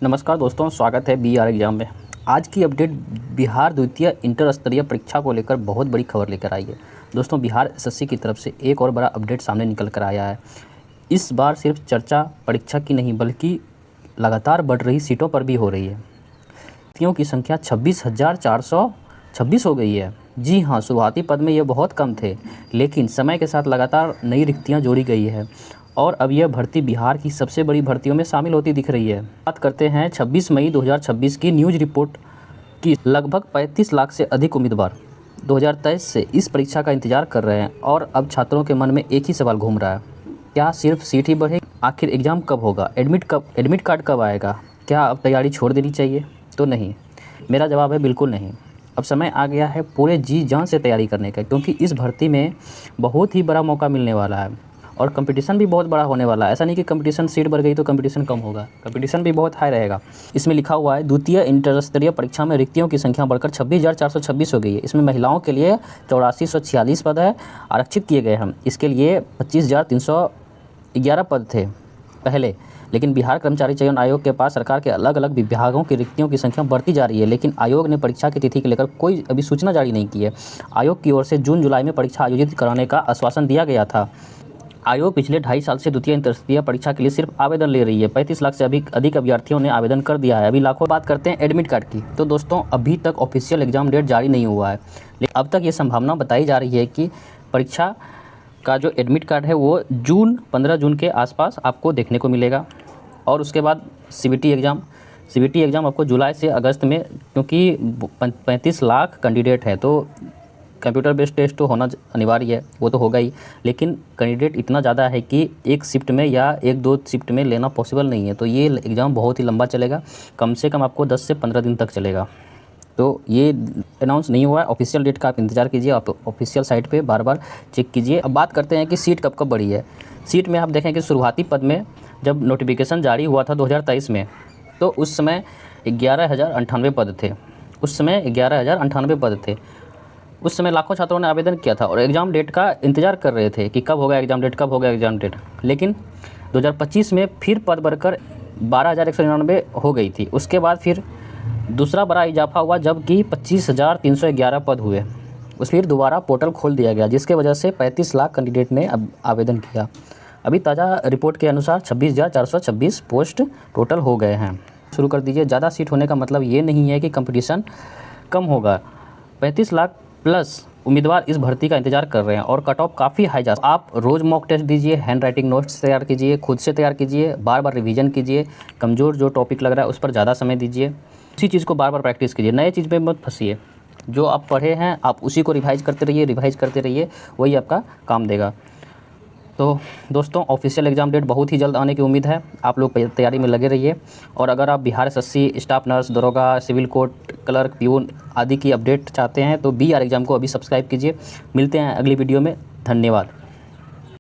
नमस्कार दोस्तों, स्वागत है बीआर एग्जाम में। आज की अपडेट बिहार द्वितीय इंटर स्तरीय परीक्षा को लेकर बहुत बड़ी खबर लेकर आई है। दोस्तों, बिहार एसएससी की तरफ से एक और बड़ा अपडेट सामने निकल कर आया है। इस बार सिर्फ चर्चा परीक्षा की नहीं बल्कि लगातार बढ़ रही सीटों पर भी हो रही है। रिक्तियों की संख्या 26,426 हो गई है। जी हाँ, शुरुआती पद में ये बहुत कम थे, लेकिन समय के साथ लगातार नई रिक्तियाँ जोड़ी गई है और अब यह भर्ती बिहार की सबसे बड़ी भर्तियों में शामिल होती दिख रही है। बात करते हैं 26 मई 2026 की न्यूज़ रिपोर्ट की। लगभग 35 लाख से अधिक उम्मीदवार 2023 से इस परीक्षा का इंतजार कर रहे हैं और अब छात्रों के मन में एक ही सवाल घूम रहा है, क्या सिर्फ सीट ही बढ़ेगी? आखिर एग्ज़ाम कब होगा? एडमिट कार्ड कब आएगा? क्या अब तैयारी छोड़ देनी चाहिए? तो नहीं, मेरा जवाब है बिल्कुल नहीं। अब समय आ गया है पूरे जी जान से तैयारी करने का, क्योंकि इस भर्ती में बहुत ही बड़ा मौका मिलने वाला है और कंपटीशन भी बहुत बड़ा होने वाला है। ऐसा नहीं कि कंपटीशन सीट बढ़ गई तो कंपटीशन कम होगा, कंपटीशन भी बहुत हाई रहेगा। इसमें लिखा हुआ है द्वितीय इंटर स्तरीय परीक्षा में रिक्तियों की संख्या बढ़कर 26,426 हो गई है। इसमें महिलाओं के लिए 8446 पद है आरक्षित किए गए हैं। इसके लिए 25,311 पद थे पहले, लेकिन बिहार कर्मचारी चयन आयोग के पास सरकार के अलग अलग विभागों की रिक्तियों की संख्या बढ़ती जा रही है, लेकिन आयोग ने परीक्षा की तिथि को लेकर कोई अभी सूचना जारी नहीं की है। आयोग की ओर से जून जुलाई में परीक्षा आयोजित कराने का आश्वासन दिया गया था। आयोग पिछले 2.5 साल से द्वितीय अंतर्राष्ट्रीय परीक्षा के लिए सिर्फ आवेदन ले रही है। 35 लाख से अधिक अभ्यर्थियों ने आवेदन कर दिया है। अभी लाखों। बात करते हैं एडमिट कार्ड की, तो दोस्तों अभी तक ऑफिशियल एग्जाम डेट जारी नहीं हुआ है, लेकिन अब तक ये संभावना बताई जा रही है कि परीक्षा का जो एडमिट कार्ड है वो 15 जून के आसपास आपको देखने को मिलेगा। और उसके बाद सीबीटी एग्ज़ाम आपको जुलाई से अगस्त में, क्योंकि 35 लाख कैंडिडेट है तो कंप्यूटर बेस्ड टेस्ट तो होना अनिवार्य है, वो तो होगा ही, लेकिन कैंडिडेट इतना ज़्यादा है कि एक शिफ्ट में या 1-2 शिफ्ट में लेना पॉसिबल नहीं है। तो ये एग्ज़ाम बहुत ही लंबा चलेगा, कम से कम आपको 10 से 15 दिन तक चलेगा। तो ये अनाउंस नहीं हुआ है, ऑफिशियल डेट का आप इंतज़ार कीजिए, आप ऑफिशियल साइट पे बार बार चेक कीजिए। अब बात करते हैं कि सीट कब कब बढ़ी है। सीट में आप देखें कि शुरुआती पद में जब नोटिफिकेशन जारी हुआ था 2023 में, तो उस समय 11,098 पद थे। उस समय लाखों छात्रों ने आवेदन किया था और एग्ज़ाम डेट का इंतज़ार कर रहे थे कि कब होगा एग्ज़ाम डेट। लेकिन 2025 में फिर पद बढ़कर 12,199 हो गई थी। उसके बाद फिर दूसरा बड़ा इजाफा हुआ, जबकि 25,311 पद हुए। फिर दोबारा पोर्टल खोल दिया गया, जिसके वजह से 35 लाख कैंडिडेट ने अब आवेदन किया। अभी ताज़ा रिपोर्ट के अनुसार 26,426 पोस्ट टोटल हो गए हैं। शुरू कर दीजिए। ज़्यादा सीट होने का मतलब ये नहीं है कि कंपटीशन कम होगा। 35 लाख प्लस उम्मीदवार इस भर्ती का इंतजार कर रहे हैं और कट ऑफ काफ़ी हाई जा। आप रोज़ मॉक टेस्ट दीजिए, हैंड राइटिंग नोट्स तैयार कीजिए, खुद से तैयार कीजिए, बार बार रिवीजन कीजिए, कमज़ोर जो टॉपिक लग रहा है उस पर ज़्यादा समय दीजिए, उसी चीज़ को बार बार प्रैक्टिस कीजिए, नए चीज़ पे मत फंसिए। जो आप पढ़े हैं आप उसी को रिवाइज करते रहिए, वही आपका काम देगा। तो दोस्तों, ऑफिशियल एग्ज़ाम डेट बहुत ही जल्द आने की उम्मीद है। आप लोग तैयारी में लगे रहिए। और अगर आप बिहार एसएससी, स्टाफ नर्स, दरोगा, सिविल कोर्ट, क्लर्क, प्यून आदि की अपडेट चाहते हैं तो बीआर एग्ज़ाम को अभी सब्सक्राइब कीजिए। मिलते हैं अगली वीडियो में। धन्यवाद।